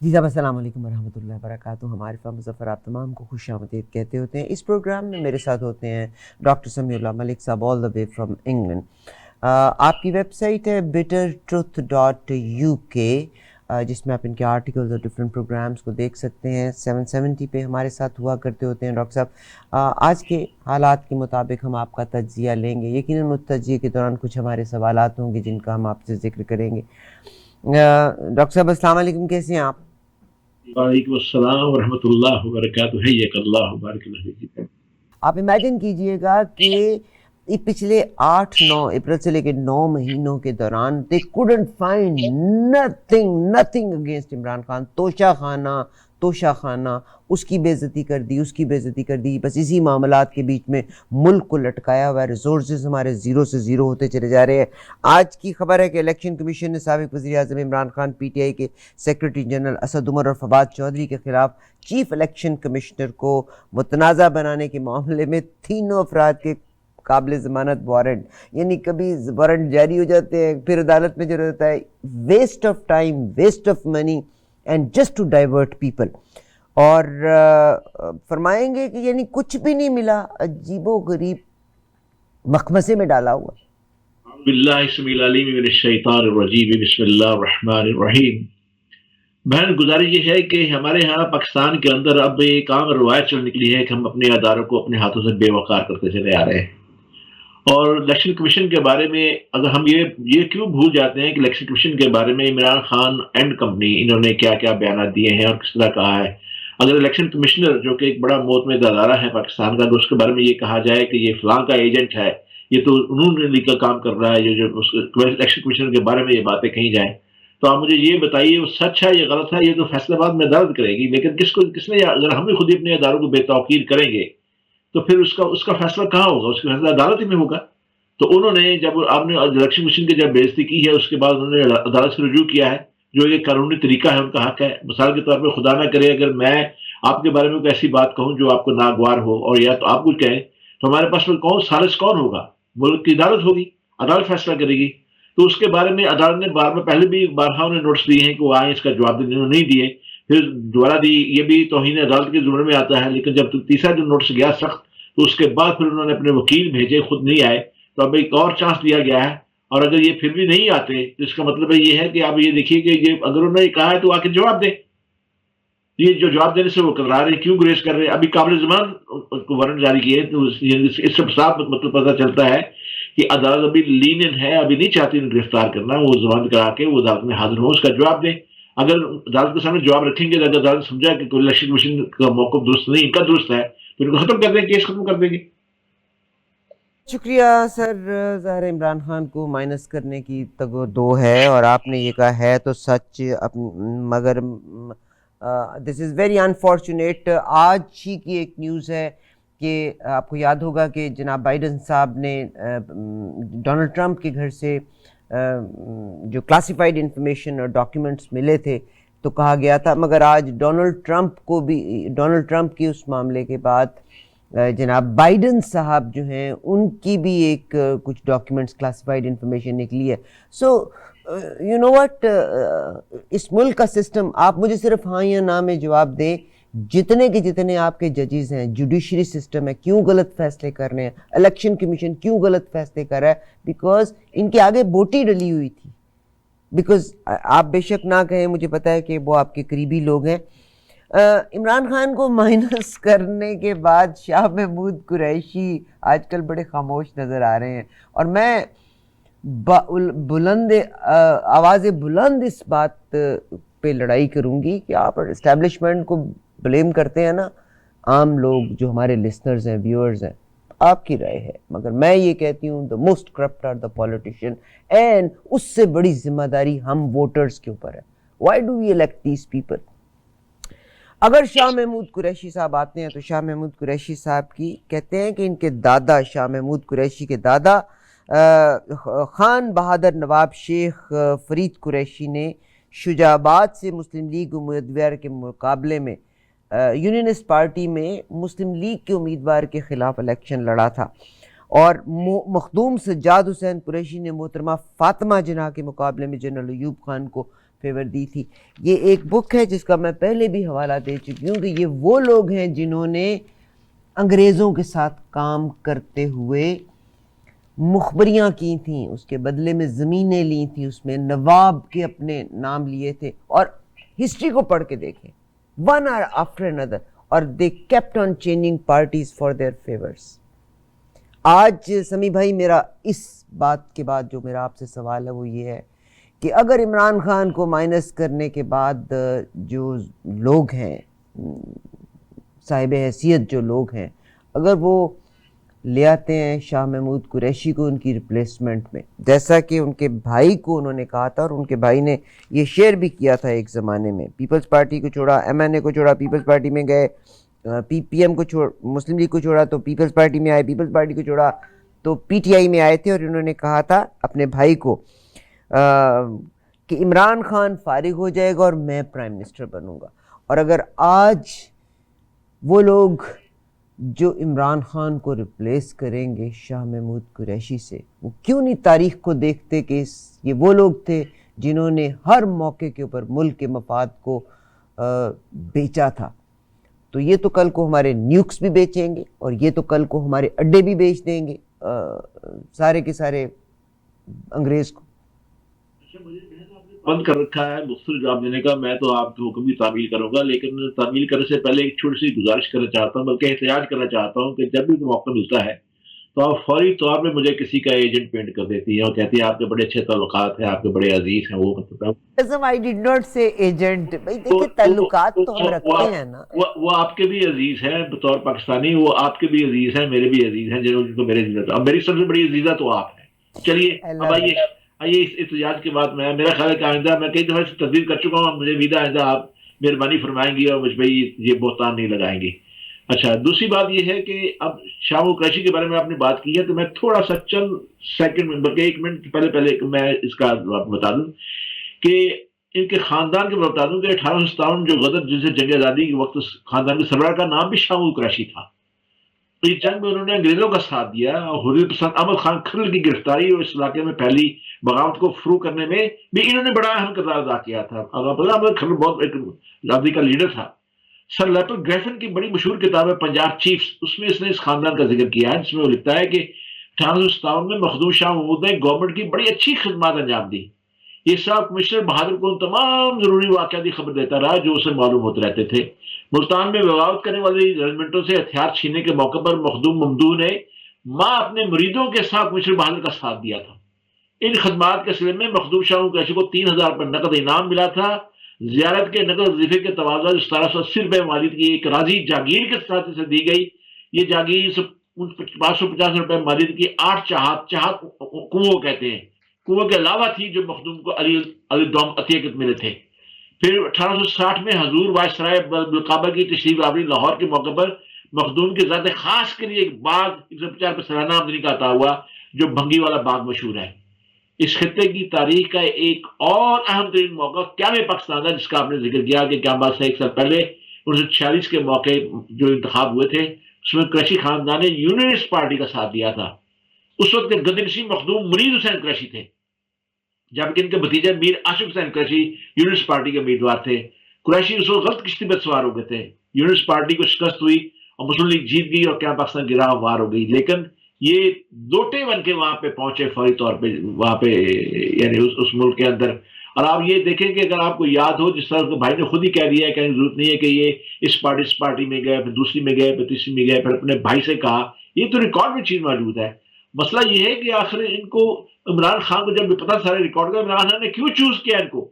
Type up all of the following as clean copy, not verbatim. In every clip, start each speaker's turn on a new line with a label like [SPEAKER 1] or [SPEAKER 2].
[SPEAKER 1] جی صاحب السلام علیکم ورحمۃ اللہ وبرکاتہ. ہمارے فاہ مظفر آپ تمام کو خوش آمدید کہتے ہوتے ہیں. اس پروگرام میں میرے ساتھ ہوتے ہیں ڈاکٹر سمیع اللہ ملک صاحب آل دا وے فرام انگلینڈ. آپ کی ویب سائٹ ہے bittertruth.uk جس میں آپ ان کے آرٹیکلز اور ڈفرینٹ پروگرامز کو دیکھ سکتے ہیں. 770 پہ ہمارے ساتھ ہوا کرتے ہوتے ہیں ڈاکٹر صاحب. آج کے حالات کے مطابق ہم آپ کا تجزیہ لیں گے. یقیناً اس تجزیے کے دوران کچھ ہمارے سوالات ہوں گے جن کا ہم آپ سے ذکر کریں گے. ڈاکٹر صاحب السلام علیکم، کیسے ہیں آپ؟
[SPEAKER 2] وعلیکم السلام ورحمۃ اللہ وبرکاتہ. حیاک اللہ بارک اللہ فیک.
[SPEAKER 1] آپ امیجن کیجئے گا کہ پچھلے 8-9 اپریل سے لے کے 9 مہینوں کے دوران they couldn't find nothing against Imran Khan. توشہ خانہ اس کی بے عزتی کر دی، اس کی بے عزتی کر دی. بس اسی معاملات کے بیچ میں ملک کو لٹکایا ہوا ہے. ریسورسز ہمارے زیرو سے زیرو ہوتے چلے جا رہے ہیں. آج کی خبر ہے کہ الیکشن کمیشن نے سابق وزیر اعظم Imran Khan, P T I کے سیکرٹری جنرل اسد عمر اور فواد چودھری کے خلاف چیف الیکشن کمشنر کو متنازع بنانے کے معاملے میں تینوں افراد کے قابل ضمانت وارنٹ، یعنی کبھی وارنٹ جاری ہو جاتے ہیں پھر عدالت میں جو ہوتا ہے waste of time, waste of money and just to divert people. اور فرمائیں گے کہ یعنی کچھ بھی نہیں ملا، عجیب و غریب مخمسے میں ڈالا ہوا.
[SPEAKER 2] باللہ السمیع العلیم من الشیطان الرجیم. بسم اللہ الرحمن الرحیم. بہن گزارش یہ ہے کہ ہمارے ہاں پاکستان کے اندر اب ایک عام روایت چل نکلی ہے کہ ہم اپنے اداروں کو اپنے ہاتھوں سے بے وقار کرتے چلے آ رہے ہیں. اور الیکشن کمیشن کے بارے میں اگر ہم یہ کیوں بھول جاتے ہیں کہ الیکشن کمیشن کے بارے میں عمران خان اینڈ کمپنی انہوں نے کیا کیا بیانات دیے ہیں اور کس طرح کہا ہے. اگر الیکشن کمشنر جو کہ ایک بڑا معتمد ادارہ ہے پاکستان کا، اس کے بارے میں یہ کہا جائے کہ یہ فلاں کا ایجنٹ ہے، یہ تو انہوں نے لے کر کام کر رہا ہے، جو الیکشن کمیشن کے بارے میں یہ باتیں کہیں جائیں، تو آپ مجھے یہ بتائیے وہ سچ ہے یا غلط ہے؟ یہ تو فیصلہ بعد میں عدالت کرے گی. لیکن کس نے، اگر ہم بھی خود ہی اپنے اداروں کو بے توقیر کریں گے تو پھر اس کا فیصلہ کہاں ہوگا؟ اس کا فیصلہ عدالت ہی میں ہوگا. تو انہوں نے جب آپ نے الیکشن کمیشن کی جب بے عزتی کی ہے، اس کے بعد انہوں نے عدالت سے رجوع کیا ہے، جو یہ قانونی طریقہ ہے، ان کا حق ہے. مثال کے طور پہ خدا نہ کرے اگر میں آپ کے بارے میں کوئی ایسی بات کہوں جو آپ کو ناگوار ہو، اور یا تو آپ کچھ کہیں، تو ہمارے پاس میں سالس کون ہوگا؟ ملک کی عدالت ہوگی، عدالت فیصلہ کرے گی. تو اس کے بارے میں عدالت نے بار بار پہلے بھی بارہا انہیں نوٹس دیے ہیں کہ وہ آئیں، اس کا جواب دیں، انہوں نے نہیں دیے. پھر دوبارہ دی، یہ بھی توہین عدالت کے زمرے میں آتا ہے. لیکن جب تیسرا جو نوٹس گیا سخت، تو اس کے بعد پھر انہوں نے اپنے وکیل بھیجے، خود نہیں آئے. تو اب ایک اور چانس دیا گیا ہے. اور اگر یہ پھر بھی نہیں آتے تو اس کا مطلب یہ ہے کہ آپ یہ دیکھیے کہ یہ اگر انہوں نے کہا ہے تو آ کے جواب دیں. یہ جو جواب دینے سے وہ کترا رہے، کیوں گریز کر رہے ہیں؟ ابھی قابل زمان کو وارنٹ جاری کیے، تو اس سے صاف مطلب پتہ چلتا ہے کہ عدالت ابھی لینین ہے، ابھی نہیں چاہتی انہیں گرفتار کرنا. وہ ضمانت کرا کے وہ عدالت میں حاضر ہو، اس کا جواب دیں. اگر عدالت کے سامنے جواب رکھیں گے، اگر عدالت سمجھا کہ الیکشن کمیشن کا موقف درست نہیں، ان کا درست ہے، پھر ان کو ختم کر دیں، کیس ختم کر دیں گے.
[SPEAKER 1] شکریہ سر. ظاہر عمران خان کو مائنس کرنے کی تگ دو ہے، اور آپ نے یہ کہا ہے تو سچ، مگر دس از ویری انفارچونیٹ. آج ہی کی ایک نیوز ہے کہ آپ کو یاد ہوگا کہ جناب بائیڈن صاحب نے ڈونلڈ ٹرمپ کے گھر سے جو کلاسیفائڈ انفارمیشن اور ڈاکیومنٹس ملے تھے تو کہا گیا تھا، مگر آج ڈونلڈ ٹرمپ کی اس معاملے کے بعد جناب بائیڈن صاحب جو ہیں ان کی بھی ایک کچھ ڈاکیومنٹس کلاسیفائڈ انفارمیشن نکلی ہے. سو یو نو وٹ، اس ملک کا سسٹم، آپ مجھے صرف ہاں یا نہ میں جواب دیں، جتنے کے جتنے آپ کے ججز ہیں، جوڈیشری سسٹم ہے، کیوں غلط فیصلے کر رہے ہیں؟ الیکشن کمیشن کیوں غلط فیصلے کر رہا ہے؟ بیکاز ان کے آگے بوٹی ڈلی ہوئی تھی. بیکاز آپ بے شک نہ کہیں، مجھے پتا ہے کہ وہ آپ کے قریبی لوگ ہیں. عمران خان کو مائنس کرنے کے بعد شاہ محمود قریشی آج کل بڑے خاموش نظر آ رہے ہیں، اور میں آواز بلند اس بات پہ لڑائی کروں گی کہ آپ اسٹیبلشمنٹ کو بلیم کرتے ہیں نا، عام لوگ جو ہمارے لسنرز ہیں، ویورز ہیں، آپ کی رائے ہے، مگر میں یہ کہتی ہوں the most corrupt are the politician، and اس سے بڑی ذمہ داری ہم ووٹرز کے اوپر ہے. why do we elect these people؟ اگر شاہ محمود قریشی صاحب آتے ہیں تو شاہ محمود قریشی صاحب کی کہتے ہیں کہ ان کے دادا، شاہ محمود قریشی کے دادا خان بہادر نواب شیخ فرید قریشی نے شجاع آباد سے مسلم لیگ امیدوار کے مقابلے میں یونینسٹ پارٹی میں مسلم لیگ کے امیدوار کے خلاف الیکشن لڑا تھا، اور مخدوم سجاد حسین قریشی نے محترمہ فاطمہ جناح کے مقابلے میں جنرل ایوب خان کو فیور دی تھی. یہ ایک بک ہے جس کا میں پہلے بھی حوالہ دے چکی ہوں کہ یہ وہ لوگ ہیں جنہوں نے انگریزوں کے ساتھ کام کرتے ہوئے مخبریاں کی تھیں، اس کے بدلے میں زمینیں لی تھیں، اس میں نواب کے اپنے نام لیے تھے. اور ہسٹری کو پڑھ کے دیکھیں ون آفٹر اندر، اور they kept on changing parties for their favours. آج سمیع بھائی میرا اس بات کے بعد جو میرا آپ سے سوال ہے وہ یہ ہے کہ اگر عمران خان کو مائنس کرنے کے بعد جو لوگ ہیں صاحب حیثیت جو لوگ ہیں، اگر وہ لے آتے ہیں شاہ محمود قریشی کو ان کی ریپلیسمنٹ میں، جیسا کہ ان کے بھائی کو انہوں نے کہا تھا، اور ان کے بھائی نے یہ شیئر بھی کیا تھا ایک زمانے میں، پیپلز پارٹی کو چھوڑا، ایم این اے کو چھوڑا، پیپلز پارٹی میں گئے، پی ایم کو مسلم لیگ کو چھوڑا تو پیپلز پارٹی میں آئے، پیپلز پارٹی کو چھوڑا تو پی ٹی آئی میں آئے تھے. اور انہوں نے کہا تھا اپنے بھائی کو کہ عمران خان فارغ ہو جائے گا اور میں پرائم منسٹر بنوں گا. اور اگر آج وہ لوگ جو عمران خان کو ریپلیس کریں گے شاہ محمود قریشی سے، وہ کیوں نہیں تاریخ کو دیکھتے کہ یہ وہ لوگ تھے جنہوں نے ہر موقع کے اوپر ملک کے مفاد کو بیچا تھا. تو یہ تو کل کو ہمارے نیوکس بھی بیچیں گے، اور یہ تو کل کو ہمارے اڈے بھی بیچ دیں گے سارے کے سارے انگریز کو.
[SPEAKER 2] بند کر رکھا ہے مختلف جواب دینے کا. میں تو آپ کے حکم کی تعمیل کروں گا، لیکن تعمیل کرنے سے پہلے ایک چھوٹی سی گزارش کرنا چاہتا ہوں، بلکہ احتجاج کرنا چاہتا ہوں کہ جب بھی موقع ملتا ہے تو آپ فوری طور پہ مجھے کسی کا ایجنٹ پینٹ کر دیتی ہیں اور کہتی ہیں آپ کے بڑے اچھے تعلقات ہیں، آپ کے بڑے عزیز ہیں. وہ مطلب
[SPEAKER 1] I did not say agent. بھائی دیکھیں تعلقات تو ہم رکھتے ہیں نا.
[SPEAKER 2] وہ آپ کے بھی عزیز ہیں بطور پاکستانی، وہ آپ کے بھی عزیز ہیں، میرے بھی عزیز ہیں، جن کو میرے عزیز. اب میری سب سے بڑی عزیزہ تو آپ ہیں. چلیے اب آئیے اس احتجاج کے بعد میرا خیال ہے کہ آئندہ میں کئی دفعہ تجدید کر چکا ہوں، مجھے امید ہے آئندہ آپ مہربانی فرمائیں گی اور مجھ پہ یہ بہتان نہیں لگائیں گی. اچھا، دوسری بات یہ ہے کہ اب شاہ محمود قریشی کے بارے میں آپ نے بات کی ہے تو میں تھوڑا سا چند سیکنڈ بلکہ ایک منٹ پہلے میں اس کا بتا دوں کہ ان کے خاندان کے بتا دوں کہ 1857 جو غدر جن سے جنگ آزادی کے وقت خاندان کے سربراہ کا نام بھی شاہ محمود قریشی تھا. تو اس جنگ میں انہوں نے انگریزوں کا ساتھ دیا اور حریت پسند احمد خان کھرل کی گرفتاری اور اس علاقے میں پھیلی بغاوت کو فروغ کرنے میں بھی انہوں نے بڑا اہم کردار ادا کیا تھا. احمد کھرل بہت ایک آزادی کا لیڈر تھا. سر لیپر گریفن کی بڑی مشہور کتاب ہے پنجاب چیفز، اس میں اس نے اس خاندان کا ذکر کیا ہے، جس میں وہ لکھتا ہے کہ 1857 میں مخدوم شاہ محمود نے گورنمنٹ کی بڑی اچھی خدمات انجام دی. یہ صاحب کمشنر بہادر کو ان تمام ضروری واقعات کی خبر دیتا رہا جو اسے معلوم ہوتے رہتے تھے. ملتان میں بغاوت کرنے والی رجمنٹوں سے ہتھیار چھیننے کے موقع پر مخدوم ممدوح نے ماں اپنے مریدوں کے ساتھ کمشنر بہادر کا ساتھ دیا تھا. ان خدمات کے سلسلے میں مخدوم شاہ محمود قریشی کو 3000 روپے نقد انعام ملا تھا. زیارت کے نقد وظیفے کے تبادلہ 1780 روپے مالیت کی ایک راضی جاگیر کے ساتھ اسے دی گئی. یہ جاگیر 550 روپے مالیت کی 8 چاہت کنویں کہتے ہیں، کنویں کے علاوہ تھی جو مخدوم کو علی دوم عطیہ ملے تھے. پھر 1860 میں حضور وائسرائے بالقابہ کی تشریف آوری لاہور کے موقع پر مخدوم کے ذات خاص کے لیے ایک باغ 150 روپے سالانہ آمدنی کا عطا ہوا جو بھنگی والا باغ مشہور ہے. اس خطے کی تاریخ کا ایک اور اہم ترین موقع قیام پاکستان ہے، جس کا آپ نے ذکر کیا کہ قیام سے ایک سال پہلے 1946 کے موقع جو انتخاب ہوئے تھے اس میں قریشی خاندان نے یونینسٹ پارٹی کا ساتھ دیا تھا. اس وقت کے گدنشین مخدوم منیر حسین قریشی تھے، جبکہ ان کے بھتیجے میر عاشق حسین قریشی یونینسٹ پارٹی کے امیدوار تھے. قریشی اس وقت غلط کشتی پر سوار ہو گئے تھے، یونینسٹ پارٹی کو شکست ہوئی اور مسلم لیگ جیت گئی اور قیام پاکستان کی راہ ہموار ہو گئی. لیکن یہ دوٹے بن کے وہاں پہ پہنچے فوری طور پہ وہاں پہ یعنی اس ملک کے اندر. اور آپ یہ دیکھیں کہ اگر آپ کو یاد ہو، جس طرح بھائی نے خود ہی کہہ دیا ہے، کہنے کی ضرورت نہیں ہے کہ یہ اس پارٹی میں گئے، پھر دوسری میں گئے، پھر تیسری میں گئے، پھر اپنے بھائی سے کہا. یہ تو ریکارڈ میں چیز موجود ہے. مسئلہ یہ ہے کہ آخر ان کو عمران خان کو جب پتا سارے ریکارڈ کا، عمران خان نے کیوں چوز کیا ان کو؟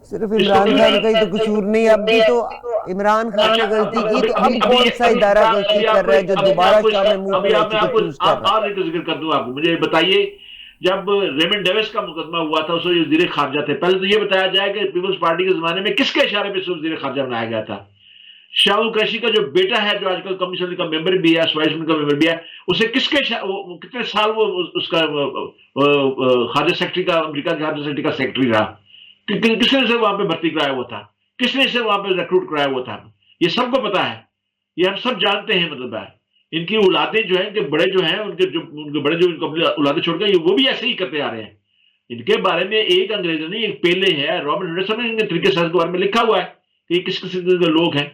[SPEAKER 1] صرف عمران خان کا ہی تو قصور نہیں، اب بھی تو عمران خان نے غلطی کی تو اب کون سا ادارہ غلطی کر رہا ہے جو دوبارہ شاہ محمود قریشی کو چوز کر رہا ہے؟
[SPEAKER 2] آپ ذکر کر دوں آپ کو. مجھے بتائیے جب ریمنڈ ڈیوس کا مقدمہ ہوا تھا اس وقت وزیر خارجہ تھے. پہلے تو یہ بتایا جائے کہ پیپلز پارٹی کے زمانے میں کس کے اشارے پہ وزیر خارجہ بنایا گیا تھا؟ شاہ محمود قریشی کا جو بیٹا ہے جو آج کل کمیشن کا ممبر بھی ہے، وائس کا ممبر بھی ہے، اسے کس کے کتنے سال وہ اس کا خارجہ سیکرٹری کا، امریکہ کے خارجہ سیکرٹری کا سیکرٹری رہا؟ کس نے اسے وہاں پہ بھرتی کرایا ہوا تھا؟ کس نے اسے وہاں پہ ریکروٹ کرایا ہوا تھا؟ یہ سب کو پتا ہے، یہ ہم سب جانتے ہیں. مطلب ہے ان کی اولادیں جو ہیں، ان کے بڑے جو ہیں، ان کے بڑے جو اولادیں چھوڑ گئے وہ بھی ایسے ہی کرتے آ رہے ہیں. ان کے بارے میں ایک انگریز نہیں، ایک پہلے ہے رابرٹ ہنڈرسن نے طریقے ساز کے بارے میں لکھا ہوا ہے کہ یہ کس قسم کے لوگ ہیں.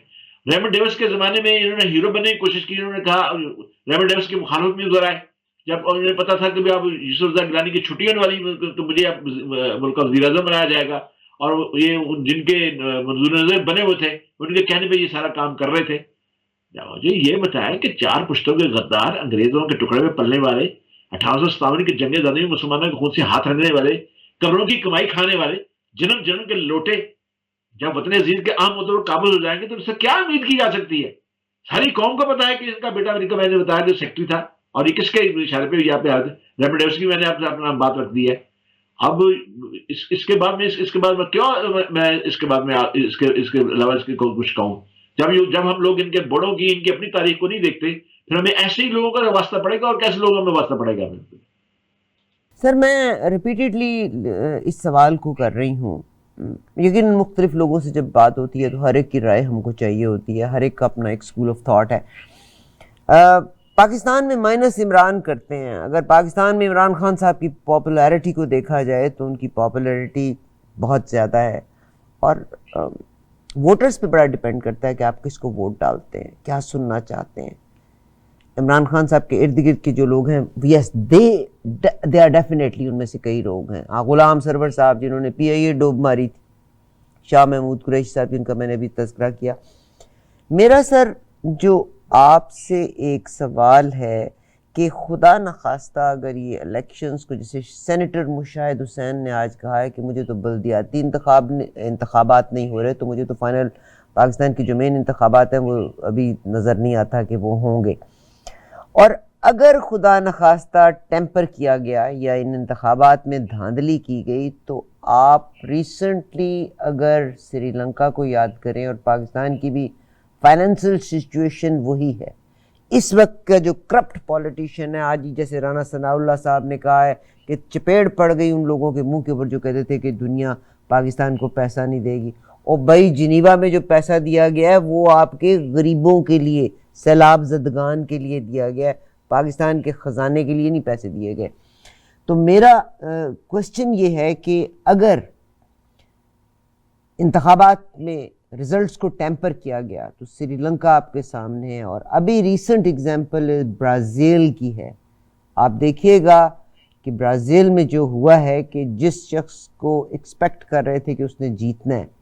[SPEAKER 2] ریمنڈ ڈیوس کے زمانے میں انہوں نے ہیرو بننے کی کوشش کی. انہوں نے کہا ریمنڈ ڈیوس کی مخالفت میں ادھر آئے جب انہیں پتا تھا کہ اب یوسف رضا گیلانی کی چھٹی ہونے والی تو مجھے اب ملک کا وزیر اعظم بنایا جائے گا. اور یہ جن کے منظور نظر بنے ہوئے تھے ان کے کہنے پہ یہ سارا کام کر رہے تھے. مجھے یہ بتایا کہ 4 پشتوں کے غدار، انگریزوں کے ٹکڑے میں پلنے والے، 1857 کی جنگ زدی میں مسلمانوں کے خون سے ہاتھ رکھنے والے، قبروں کی کمائی کھانے والے، جنم جنم کے لوٹے، جب وطن عزیز کے عام مدعو قابل ہو جائیں گے تو اس سے کیا امید کی جا سکتی ہے؟ ساری قوم کو پتا ہے کہ اس کا بیٹا امریکہ میں نے بتایا جو سیکٹری تھا. اور یہ کس کے اشارے پہ یہاں پہ ریمنڈ ڈیوس کی میں نے آپ سے اپنا بات رکھ دی ہے. اب اس کے بعد میں اس کے بعد میں کیوں میں اس کے بعد میں اس کے علاوہ اس کے کچھ کہوں. جب ہم لوگ ان کے بڑوں کی، ان کی اپنی تاریخ کو نہیں دیکھتے پھر ہمیں ایسے ہی لوگوں کا واسطہ پڑے گا. اور کیسے لوگوں میں واسطہ پڑے گا؟
[SPEAKER 1] سر میں ریپیٹیڈلی اس سوال کو کر رہی ہوں. یقین مختلف لوگوں سے جب بات ہوتی ہے تو ہر ایک کی رائے ہم کو چاہیے ہوتی ہے، ہر ایک کا اپنا ایک اسکول آف تھاٹ ہے. پاکستان میں مائنس عمران کرتے ہیں. اگر پاکستان میں عمران خان صاحب کی پاپولیرٹی کو دیکھا جائے تو ان کی پاپولیرٹی بہت زیادہ ہے، اور ووٹرز پہ بڑا ڈیپینڈ کرتا ہے کہ آپ کس کو ووٹ ڈالتے ہیں، کیا سننا چاہتے ہیں. عمران خان صاحب کے ارد گرد کے جو لوگ ہیں، یس دے آر ڈیفینیٹلی، ان میں سے کئی لوگ ہیں. غلام سرور صاحب جنہوں نے پی آئی اے ڈوب ماری تھی، شاہ محمود قریشی صاحب جن کا میں نے ابھی تذکرہ کیا. میرا سر جو آپ سے ایک سوال ہے کہ خدا نخواستہ اگر یہ الیکشنز کو، جیسے سینیٹر مشاہد حسین نے آج کہا ہے کہ مجھے تو بلدیاتی انتخابات نہیں ہو رہے، تو مجھے تو فائنل پاکستان کی جو مین انتخابات ہیں وہ ابھی نظر نہیں آتا کہ وہ ہوں گے. اور اگر خدا نخواستہ ٹیمپر کیا گیا یا ان انتخابات میں دھاندلی کی گئی تو آپ ریسنٹلی اگر سری لنکا کو یاد کریں، اور پاکستان کی بھی فائنینشیل سچویشن وہی ہے اس وقت کا جو کرپٹ پولیٹیشین ہے. آج ہی جیسے رانا ثناء اللہ صاحب نے کہا ہے کہ چپیڑ پڑ گئی ان لوگوں کے منہ کے اوپر جو کہتے تھے کہ دنیا پاکستان کو پیسہ نہیں دے گی. اور بھائی جنیوا میں جو پیسہ دیا گیا ہے وہ آپ کے غریبوں کے لیے، سیلاب زدگان کے لیے دیا گیا ہے، پاکستان کے خزانے کے لیے نہیں پیسے دیے گئے. تو میرا کوشچن یہ ہے کہ اگر انتخابات میں رزلٹس کو ٹیمپر کیا گیا تو سری لنکا آپ کے سامنے ہے، اور ابھی ریسنٹ ایگزامپل برازیل کی ہے. آپ دیکھیے گا کہ برازیل میں جو ہوا ہے کہ جس شخص کو ایکسپیکٹ کر رہے تھے کہ اس نے جیتنا ہے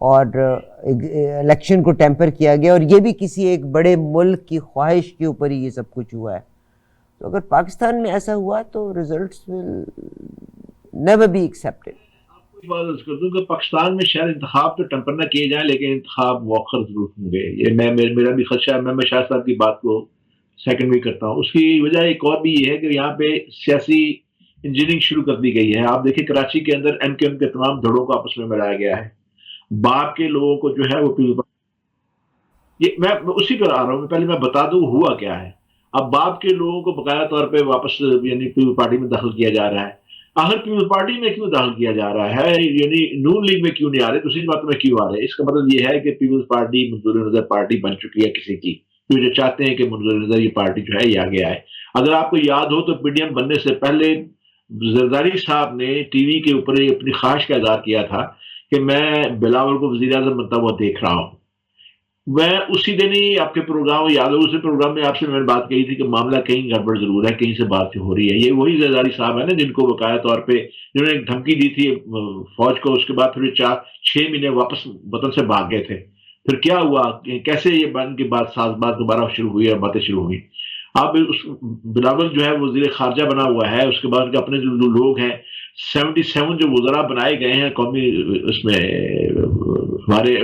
[SPEAKER 1] اور الیکشن کو ٹیمپر کیا گیا، اور یہ بھی کسی ایک بڑے ملک کی خواہش کے اوپر ہی یہ سب کچھ ہوا ہے. تو اگر پاکستان میں ایسا ہوا تو results will never be accepted.
[SPEAKER 2] بات کر دوں کہ پاکستان میں شاید انتخاب تو ٹیمپر نہ کیے جائیں لیکن انتخاب مؤخر ضرور ہوں گے. یہ میرا بھی خدشہ ہے. میں شاہ صاحب کی بات کو سیکنڈ بھی کرتا ہوں. اس کی وجہ ایک اور بھی یہ ہے کہ یہاں پہ سیاسی انجینئرنگ شروع کر دی گئی ہے. آپ دیکھیں کراچی کے اندر ایم کیو ایم کے تمام دھڑوں کو آپس میں ملایا گیا ہے. باپ کے لوگوں کو جو ہے وہ یہ میں اسی پر آ رہا ہوں. پہلے میں بتا دوں ہوا کیا ہے. اب باپ کے لوگوں کو باقاعدہ طور پہ واپس یعنی پیپلز پارٹی میں داخل کیا جا رہا ہے. آخر پیپلز پارٹی میں کیوں داخل کیا جا رہا ہے؟ یعنی نون لیگ میں کیوں نہیں آ رہے؟ دوسری بات میں کیوں آ رہے ہیں؟ اس کا مطلب یہ ہے کہ پیپلز پارٹی منظور نظر پارٹی بن چکی ہے کسی کی، جو جو چاہتے ہیں کہ منظور نظر یہ پارٹی جو ہے یہ آگے آئے. اگر آپ کو یاد ہو تو پی ڈی ایم بننے سے پہلے زرداری صاحب نے ٹی وی کے اوپر اپنی خواہش کا اظہار کیا تھا کہ میں بلاول کو وزیر اعظم بنتا ہوا دیکھ رہا ہوں. میں اسی دن ہی آپ کے پروگرام یاد ہو، اسی پروگرام میں آپ سے میں نے بات کہی تھی کہ معاملہ کہیں گڑبڑ ضرور ہے، کہیں سے بات ہو رہی ہے. یہ وہی زرداری صاحب ہے نا جن کو باقاعدہ طور پہ جنہوں نے ایک دھمکی دی تھی فوج کو، اس کے بعد پھر 4-6 مہینے واپس وطن سے بھاگ گئے تھے. پھر کیا ہوا، کیسے یہ بن کی بات دوبارہ شروع ہوئی اور باتیں شروع ہوئی. اب اس بلاول جو ہے وزیر خارجہ بنا ہوا ہے. اس کے بعد کے اپنے جو لوگ ہیں 77 جو وزراء بنائے گئے ہیں قومی اس میں ہمارے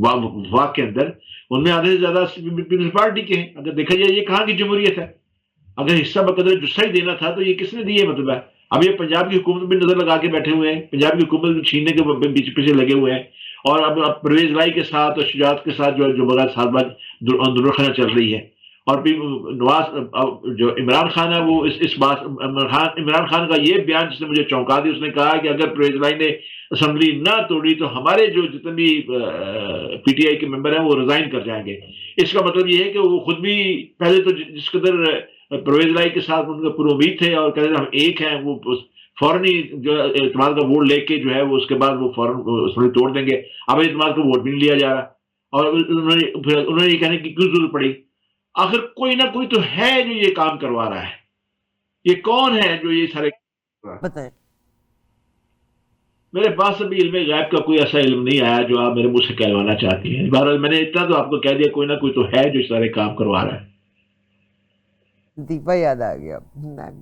[SPEAKER 2] وفاق کے اندر، ان میں آدھے سے زیادہ پیپلز پارٹی کے ہیں. اگر دیکھا جائے یہ کہاں کی جمہوریت ہے؟ اگر حصہ بقدر جسہ ہی دینا تھا تو یہ کس نے دیے؟ مطلب ہے اب یہ پنجاب کی حکومت بھی نظر لگا کے بیٹھے ہوئے ہیں، پنجاب کی حکومت بھی چھیننے کے پیچھے لگے ہوئے ہیں. اور اب پرویز لائی کے ساتھ اور شجاعت کے ساتھ جو بغیر ساتھ بات اندرخنا چل رہی ہے. اور پھر نواز جو عمران خان ہے وہ اس بات عمران خان کا یہ بیان جس نے مجھے چونکا دی، اس نے کہا کہ اگر پرویز لائی نے اسمبلی نہ توڑی تو ہمارے جو جتنے بھی پی ٹی آئی کے ممبر ہیں وہ ریزائن کر جائیں گے. اس کا مطلب یہ ہے کہ وہ خود بھی پہلے تو جس قدر پرویز لائی کے ساتھ ان کا پر امید تھے اور کہتے ہم ایک ہیں، وہ فوراً ہی جو اعتماد کا ووٹ لے کے جو ہے وہ اس کے بعد وہ فوراً توڑ دیں گے. اب اعتماد کا ووٹ بھی نہیں لیا جا رہا, اور انہوں نے یہ کہنے کی کیوں ضرورت پڑی؟ آخر کوئی نہ کوئی تو ہے جو یہ کام کروا رہا ہے. یہ کون ہے جو یہ سارے
[SPEAKER 1] بتائیں.
[SPEAKER 2] میرے پاس ابھی علم غیب کا کوئی ایسا علم نہیں آیا جو آپ میرے منہ سے کہلوانا چاہتی ہیں. بہرحال میں نے اتنا تو آپ کو کہہ دیا, کوئی نہ کوئی تو ہے جو سارے کام کروا رہا ہے.
[SPEAKER 1] دیپا یاد آ گیا.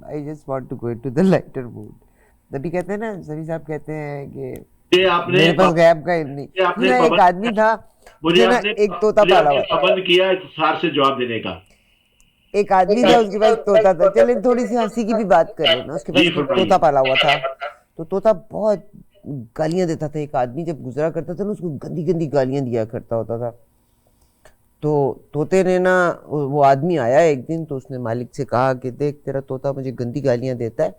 [SPEAKER 1] I just want to go into the lighter mood. تبھی کہتے ہیں نا, سبھی صاحب کہتے ہیں کہ
[SPEAKER 2] یہ آپ نے
[SPEAKER 1] میرے پاس غیب کا علم نہیں. ایک آدمی تھا
[SPEAKER 2] مجھے
[SPEAKER 1] نا, ایک طوطا پالا ہوا,
[SPEAKER 2] پابند کیا سار سے جواب دینے کا.
[SPEAKER 1] ایک آدمی تھا, اس کے پاس طوطا تھا. چلیں تھوڑی سی ہنسی کی بھی بات کر لیں نا. اس کے پاس ایک طوطا پالا ہوا تھا, تو طوطا بہت گالیاں دیتا تھا. ایک آدمی جب گزرا کرتا تھا نا, اس کو گندی گندی گالیاں دیا کرتا ہوتا تھا. تو طوطے نے نا, وہ آدمی آیا ایک دن, تو اس نے مالک سے کہا کہ دیکھ تیرا طوطا مجھے گندی گالیاں دیتا ہے,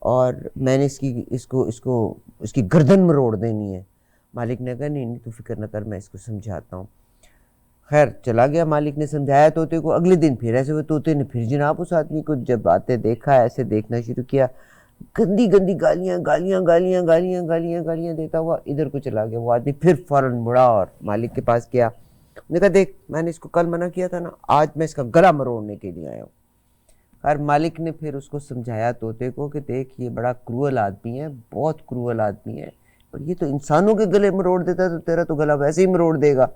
[SPEAKER 1] اور میں نے اس کی گردن مروڑ دینی ہے. مالک نے کہا نہیں تو فکر نہ کر, میں اس کو سمجھاتا ہوں. خیر چلا گیا, مالک نے سمجھایا طوطے کو. اگلے دن پھر ایسے ہوئے, طوطے نے پھر جناب اس آدمی کو جب آتے دیکھا, ایسے دیکھنا شروع کیا, گندی گندی گالیاں گالیاں گالیاں گالیاں گالیاں گالیاں دیتا ہوا ادھر کو چلا گیا. وہ آدمی پھر فوراً مڑا اور مالک کے پاس گیا. نے کہا دیکھ, میں نے اس کو کل منع کیا تھا نا, آج میں اس کا گلا مروڑنے کے لیے آیا ہوں. اور مالک نے پھر اس کو سمجھایا طوطے کو کہ دیکھ یہ بڑا کروئل آدمی ہے, بہت کروئل آدمی ہے, اور یہ تو انسانوں کے گلے مروڑ دیتا ہے, تو تیرا تو گلا ویسے ہی مروڑ دے گا.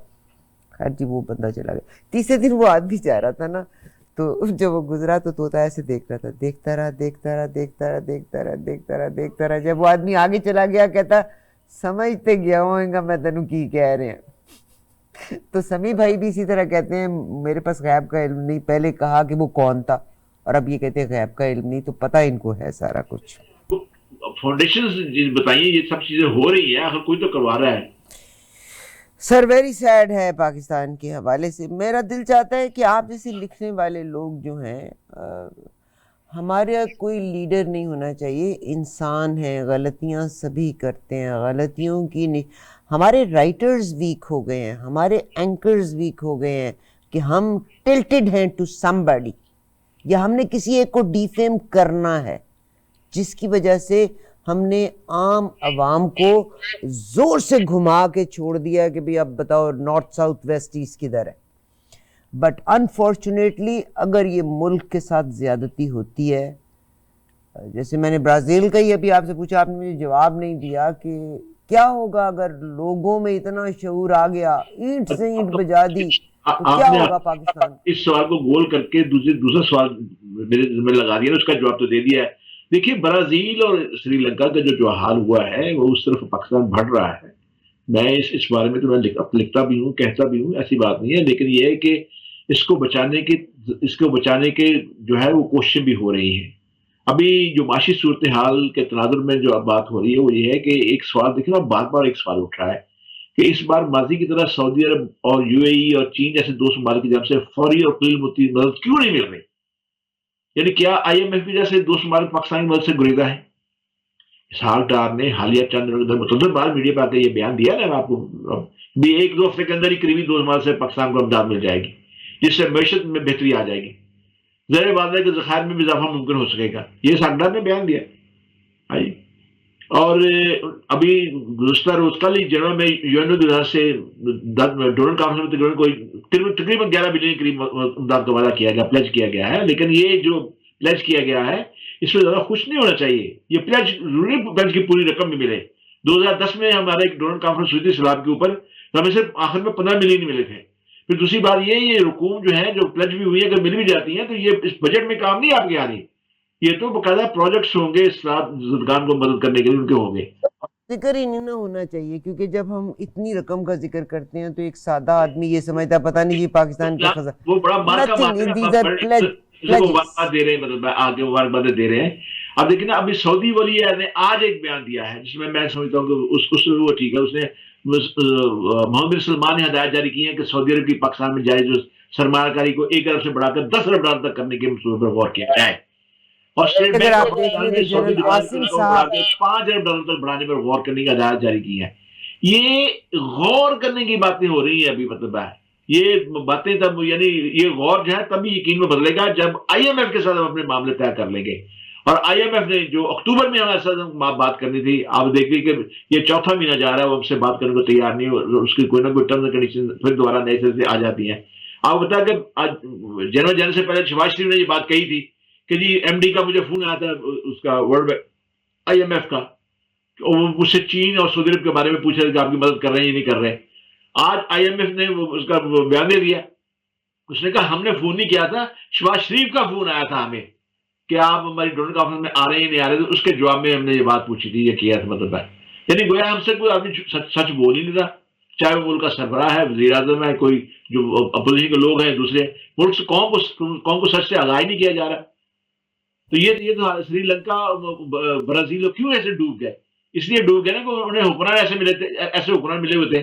[SPEAKER 1] خیر جی وہ بندہ چلا گیا. تیسرے دن وہ آدمی جا رہا تھا نا, تو جب وہ گزرا تو طوطا ایسے دیکھ رہا تھا, دیکھتا رہا دیکھتا رہا دیکھتا رہا دیکھتا رہا دیکھتا رہا دیکھتا رہا. جب وہ آدمی آگے چلا گیا, کہتا سمجھتے گیا ہوں گا میں تینوں کی کہہ رہے ہیں. تو سمیع بھائی بھی اسی طرح کہتے ہیں میرے پاس غیب کا علم نہیں. پہلے کہا کہ وہ کون تھا, اور اب یہ کہتے ہیں غیب کا علم نہیں. تو پتہ ان کو ہے سارا کچھ.
[SPEAKER 2] فاؤنڈیشن بتائیے, یہ سب چیزیں ہو رہی ہیں, آخر کوئی تو کروا رہا ہے.
[SPEAKER 1] سر ویری سیڈ ہے پاکستان کے حوالے سے. میرا دل چاہتا ہے کہ آپ جیسے لکھنے والے لوگ جو ہیں, ہمارا کوئی لیڈر نہیں ہونا چاہیے. انسان ہیں, غلطیاں سبھی کرتے ہیں, غلطیوں کی ہمارے رائٹرز ویک ہو گئے ہیں, ہمارے اینکرز ویک ہو گئے ہیں, کہ ہم ٹلٹڈ ہیں ٹو سم باڈی, یا ہم نے کسی ایک کو ڈیفیم کرنا ہے, جس کی وجہ سے ہم نے عام عوام کو زور سے گھما کے چھوڑ دیا کہ بھئی اب بتاؤ نارتھ ساؤتھ ویسٹ ایسٹ کدھر ہے. بٹ انفارچونیٹلی اگر یہ ملک کے ساتھ زیادتی ہوتی ہے, جیسے میں نے برازیل کا ہی ابھی آپ سے پوچھا, آپ نے مجھے جواب نہیں دیا کہ کیا ہوگا اگر لوگوں میں اتنا شعور آ گیا, اینٹ سے اینٹ بجا دی, تو کیا ہوگا پاکستان.
[SPEAKER 2] اس سوال کو گول کر کے دوسرا سوال میرے ذمہ لگا دیا, اس کا جواب تو دے دیا ہے. دیکھیے برازیل اور سری لنکا کا جو حال ہوا ہے وہ اس طرف پاکستان بڑھ رہا ہے. میں اس بارے میں تو میں لکھتا بھی ہوں, کہتا بھی ہوں, ایسی بات نہیں ہے. لیکن یہ ہے کہ اس کو بچانے کے جو ہے وہ کوششیں بھی ہو رہی ہیں. ابھی جو معاشی صورتحال کے تناظر میں جو اب بات ہو رہی ہے وہ یہ ہے کہ ایک سوال دیکھنا, بار بار ایک سوال اٹھ رہا ہے کہ اس بار ماضی کی طرح سعودی عرب اور یو اے ای اور چین جیسے دو ممالک کی جانب سے فوری اور قلیل مدد کیوں نہیں مل رہی. یعنی کیا آئی ایم ایف بھی جیسے دو ممالک پاکستان کی مدد سے گریزا ہے. اسحاق ڈار نے حالیہ چند متعدد بار میڈیا پہ آ کے یہ بیان دیا نا, آپ کو بھی ایک دو ہفتے کے اندر ہی قریبی دو ممالک سے پاکستان کو امداد مل جائے گی, جس سے معیشت میں بہتری آ جائے گی, ذرائع واضح کے ذخائر میں بھی اضافہ ممکن ہو سکے گا. یہ اسحاق ڈار نے بیان دیا. اور ابھی گزشتہ روز کل ہی جنوب میں یو این او کی طرف سے ڈونلڈ کانفرنس میں تقریباً 11 بلین کے قریب امداد کا وعدہ کیا گیا, پلیج کیا گیا ہے. لیکن یہ جو پلیج کیا گیا ہے اس میں زیادہ خوش نہیں ہونا چاہیے. یہ پلیج ضروری پلیج کی پوری رقم بھی ملے. 2010 میں ہمارا ایک ڈونلڈ کانفرنس ہوئی تھی سیلاب کے اوپر, ہمیں صرف آخر میں 15 ملین ملے تھے. پھر دوسری بات یہ رقوم جو ہے جو پلیج بھی ہوئی ہے اگر مل بھی جاتی ہیں تو یہ اس بجٹ میں کام نہیں آپ کے آ رہی. یہ تو باقاعدہ پروجیکٹس ہوں گے زدگان کو مدد کرنے کے لیے, ان کے ہوں گے.
[SPEAKER 1] ذکر ہی نہیں ہونا چاہیے, کیونکہ جب ہم اتنی رقم کا ذکر کرتے ہیں تو ایک سادہ آدمی یہ سمجھتا پتہ نہیں یہ پاکستان کا خزانہ,
[SPEAKER 2] وہ بڑا دے رہے ہیں, مطلب آگے مبارکبادیں دے رہے ہیں. اب دیکھیں نا, ابھی سعودی ولی عہد نے آج ایک بیان دیا ہے جس میں سمجھتا ہوں کہ اس وہ ٹھیک ہے. اس نے محمد بن سلمان نے ہدایت جاری کی ہے کہ سعودی عرب کی پاکستان میں جاری جو سرمایہ کاری کو 1 ارب سے بڑھا کر 10 ارب ڈالر تک کرنے کے منصوبے پر غور کیا جائے, اور
[SPEAKER 1] اگر آپ دیکھ لیں جنرل قاسم صاحب
[SPEAKER 2] 5 ارب ڈالر تک بڑھانے پر غور کرنے کی ہدایت جاری کی ہے. یہ غور کرنے کی باتیں ہو رہی ہیں ابھی, مطلب ہے یہ باتیں تب, یعنی یہ غور جو ہے تبھی یقین میں بدلے گا جب آئی ایم ایف کے ساتھ ہم اپنے معاملے طے کر لیں گے. اور آئی ایم ایف نے جو اکتوبر میں ہمارے ساتھ بات کرنی تھی، آپ دیکھیے کہ یہ چوتھا مہینہ جا رہا ہے وہ ہم سے بات کرنے کو تیار نہیں، اور اس کی کوئی نہ کوئی ٹرمز اینڈ کنڈیشن پھر دوبارہ نئے سر سے آ جاتی ہیں. آپ بتائیں کہ جنرل جانے سے پہلے شہباز شریف نے یہ بات کہی تھی کہ جی ایم ڈی کا مجھے فون آیا تھا اس کا ورلڈ آئی ایم ایف کا، وہ مجھ سے چین اور سعودی عرب کے بارے میں پوچھ رہے کہ آپ کی مدد کر رہے ہیں یا نہیں کر رہے. آج آئی ایم ایف نے اس کا بیان دے دیا، اس نے کہا ہم نے فون نہیں کیا تھا، شہباز شریف کا فون آیا تھا ہمیں کہ آپ ہماری ڈونر کانفرنس میں آ رہے ہیں نہیں آ رہے. تو اس کے جواب میں ہم نے یہ بات پوچھی تھی، یہ کیا تھا مطلب ہے. یعنی گویا ہم سے کوئی آدمی سچ بول ہی نہیں رہا، چاہے وہ ملک کا سربراہ ہے، وزیر اعظم ہے، کوئی جو اپوزیشن کے لوگ ہیں دوسرے ملک سے، قوم کو سچ سے آگاہ نہیں کیا جا رہا. تو یہ تو سری لنکا برازیل کیوں ایسے ڈوب گئے؟ اس لیے ڈوب گئے نا کہ انہیں حکمران ایسے ملے تھے، ایسے حکمران ملے ہوئے تھے،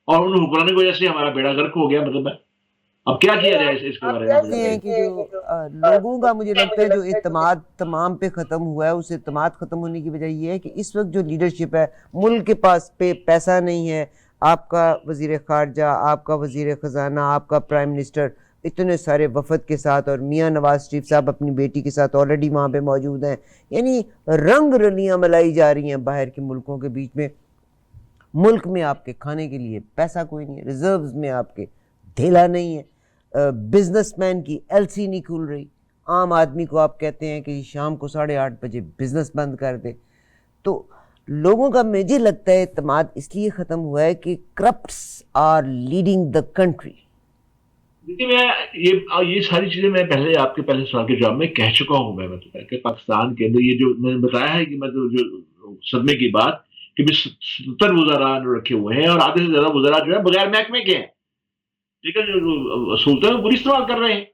[SPEAKER 2] اور ان حکمرانوں کی وجہ سے ہمارا بیڑا غرق ہو گیا. مطلب ہے اب کیا کیا جائے اس کے بارے میں؟
[SPEAKER 1] ہیں کہ جو لوگوں کا مجھے لگتا ہے جو اعتماد تمام پہ ختم ہوا ہے، اس اعتماد ختم ہونے کی وجہ یہ ہے کہ اس وقت جو لیڈرشپ ہے، ملک کے پاس پیسہ نہیں ہے. آپ کا وزیر خارجہ، آپ کا وزیر خزانہ، آپ کا پرائم منسٹر اتنے سارے وفد کے ساتھ، اور میاں نواز شریف صاحب اپنی بیٹی کے ساتھ آلریڈی وہاں پہ موجود ہیں. یعنی رنگ رلیاں ملائی جا رہی ہیں باہر کے ملکوں کے بیچ میں. ملک میں آپ کے کھانے کے لیے پیسہ کوئی نہیں ہے، ریزروز میں آپ کے دھیلا نہیں ہے، بزنس مین کی ایل سی نہیں کھل رہی. عام آدمی کو آپ کہتے ہیں کہ شام کو 8:30 بجے بزنس بند کر دے. تو لوگوں کا مجھے لگتا ہے اعتماد اس لیے ختم ہوا ہے کہ corrupts are leading the country.
[SPEAKER 2] دیکھیے میں یہ ساری چیزیں میں پہلے آپ کے پہلے سوال کے جواب میں کہہ چکا ہوں. میں مطلب کہ پاکستان کے اندر یہ جو میں نے بتایا ہے کہ مطلب جو صدمے کی بات کہ 70 وزراء رکھے ہوئے ہیں، اور آدھے سے زیادہ وزراء جو ہے بغیر محکمے کے ہیں، ٹھیک ہے، جو سلطنت پوری استعمال کر رہے ہیں.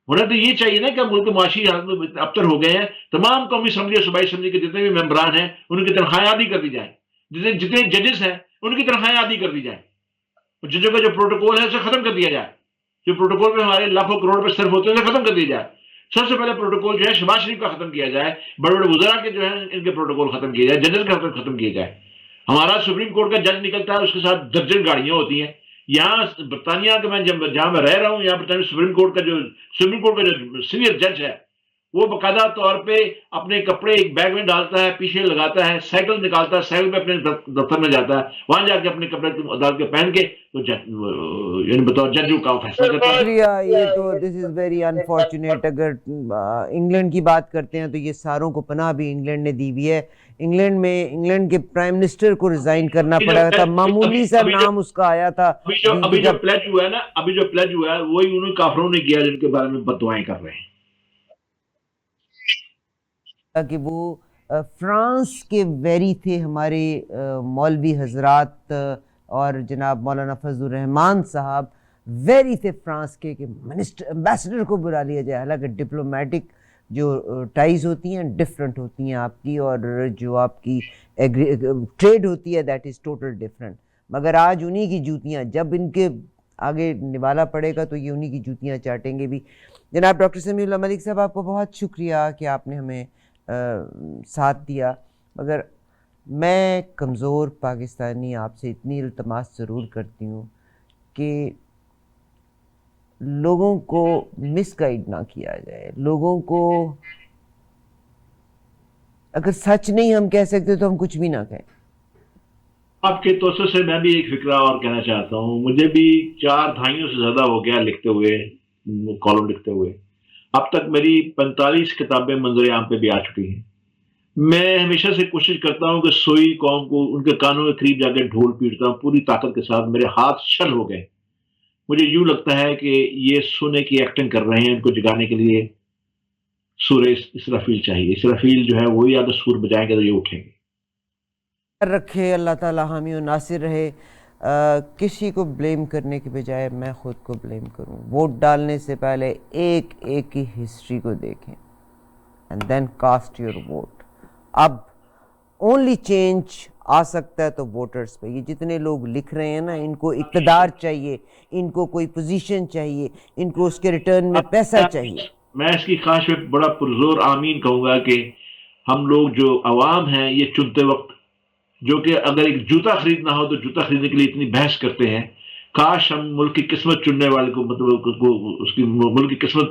[SPEAKER 2] ہونا تو یہ چاہیے نا کہ ملک کے معاشی حالت میں ابتر ہو گئے ہیں. تمام قومی اسمبلی اور صوبائی اسمبلی کے جتنے بھی ممبران ہیں ان کی تنخواہیں آدھی کر دی جائیں، جتنے ججز ہیں ان کی تنخواہیں آدھی کر دی جائیں، ججوں کا جو پروٹوکول ہے اسے ختم کر دیا جائے. جو پروٹوکول میں ہمارے لاکھوں کروڑ پہ صرف ہوتے ہیں اسے ختم کر دیا جائے. سب سے پہلے پروٹوکول جو ہے شہباز شریف کا ختم کیا جائے، بڑے بڑے وزراء کے جو ہیں ان کے پروٹوکول ختم کیے جائے، ججز کا ختم کیا جائے. ہمارا سپریم کورٹ کا جج نکلتا ہے، اس کے ساتھ درجن گاڑیاں ہوتی ہیں. یہاں برطانیہ کے میں جہاں میں رہ رہا ہوں، یہاں برطانیہ سپریم کورٹ کا جو سینئر جج ہے وہ باقاعدہ طور پہ اپنے کپڑے ایک بیگ میں ڈالتا ہے، پیچھے لگاتا ہے، سائیکل نکالتا ہے، سائیکل پہ اپنے دفتر میں جاتا ہے، وہاں جا کے اپنے کپڑے عدالت کے پہن کے تو یعنی بطور جج کا فیصلہ کرتا ہے.
[SPEAKER 1] شکریہ. یہ تو دس از ویری انفارچونیٹ. اگر انگلینڈ کی بات کرتے ہیں تو یہ ساروں کو پناہ بھی انگلینڈ نے دی ہوئی ہے. انگلینڈ کے پرائم منسٹر کو ریزائن کرنا پڑا تھا، معمولی سا نام اس کا آیا تھا.
[SPEAKER 2] ابھی جو پلیج ہوا ہے نا، ابھی جو پلیج ہوا ہے وہی انہوں کافروں نے کیا جن کے بارے میں بددعائیں کر رہے ہیں.
[SPEAKER 1] کہ وہ فرانس کے ویری تھے ہمارے مولوی حضرات، اور جناب مولانا فضل الرحمان صاحب ویری تھے فرانس کے کہ امبیسڈر کو بلا لیا جائے. حالانکہ ڈپلومیٹک جو ٹائز ہوتی ہیں ڈفرینٹ ہوتی ہیں آپ کی، اور جو آپ کی ٹریڈ ہوتی ہے دیٹ از ٹوٹل ڈفرینٹ. مگر آج انہی کی جوتیاں جب ان کے آگے نوالا پڑے گا تو یہ انہی کی جوتیاں چاٹیں گے بھی. جناب ڈاکٹر سمیع اللہ ملک صاحب، آپ کو بہت شکریہ کہ آپ نے ہمیں ساتھ دیا. مگر میں کمزور پاکستانی آپ سے اتنی التماس ضرور کرتی ہوں کہ لوگوں کو مس گائیڈ نہ کیا جائے. لوگوں کو اگر سچ نہیں ہم کہہ سکتے تو ہم کچھ بھی نہ کہیں.
[SPEAKER 2] آپ کے توسط سے میں بھی ایک فکرہ اور کہنا چاہتا ہوں. مجھے بھی 4 دہائیوں سے زیادہ ہو گیا لکھتے ہوئے، کالم لکھتے ہوئے. اب تک میری 45 کتابیں منظر عام پہ بھی آ چکی ہیں. میں ہمیشہ سے کوشش کرتا ہوں کہ سوئی قوم کو ان کے کانوں کے قریب جا کے ڈھول پیٹتا ہوں پوری طاقت کے ساتھ. میرے ہاتھ شل ہو گئے. مجھے یوں لگتا ہے کہ یہ سونے کی ایکٹنگ کر رہے ہیں. ان کو جگانے کے لیے سورہ اسرافیل چاہیے. اسرافیل جو ہے وہی اگر سور بجائیں گے تو یہ اٹھیں گے.
[SPEAKER 1] رکھے اللہ تعالیٰ حامی و ناصر رہے. کسی کو بلیم کرنے کے بجائے میں خود کو بلیم کروں. ووٹ ڈالنے سے پہلے ایک ایک کی ہسٹری کو دیکھیں and then cast your vote. اب اونلی چینج آ سکتا ہے تو ووٹرز پہ. یہ جتنے لوگ لکھ رہے ہیں نا، ان کو اقتدار چاہیے، ان کو کوئی پوزیشن چاہیے، ان کو اس کے ریٹرن میں پیسہ چاہیے.
[SPEAKER 2] میں اس کی خواہش پہ بڑا پرزور آمین کہوں گا کہ ہم لوگ جو عوام ہیں یہ چنتے وقت، جو کہ اگر ایک جوتا خریدنا ہو تو جوتا خریدنے کے لیے اتنی بحث کرتے ہیں، کاش ہم ملک کی قسمت چننے والے کو مطلب اس کی ملک کی قسمت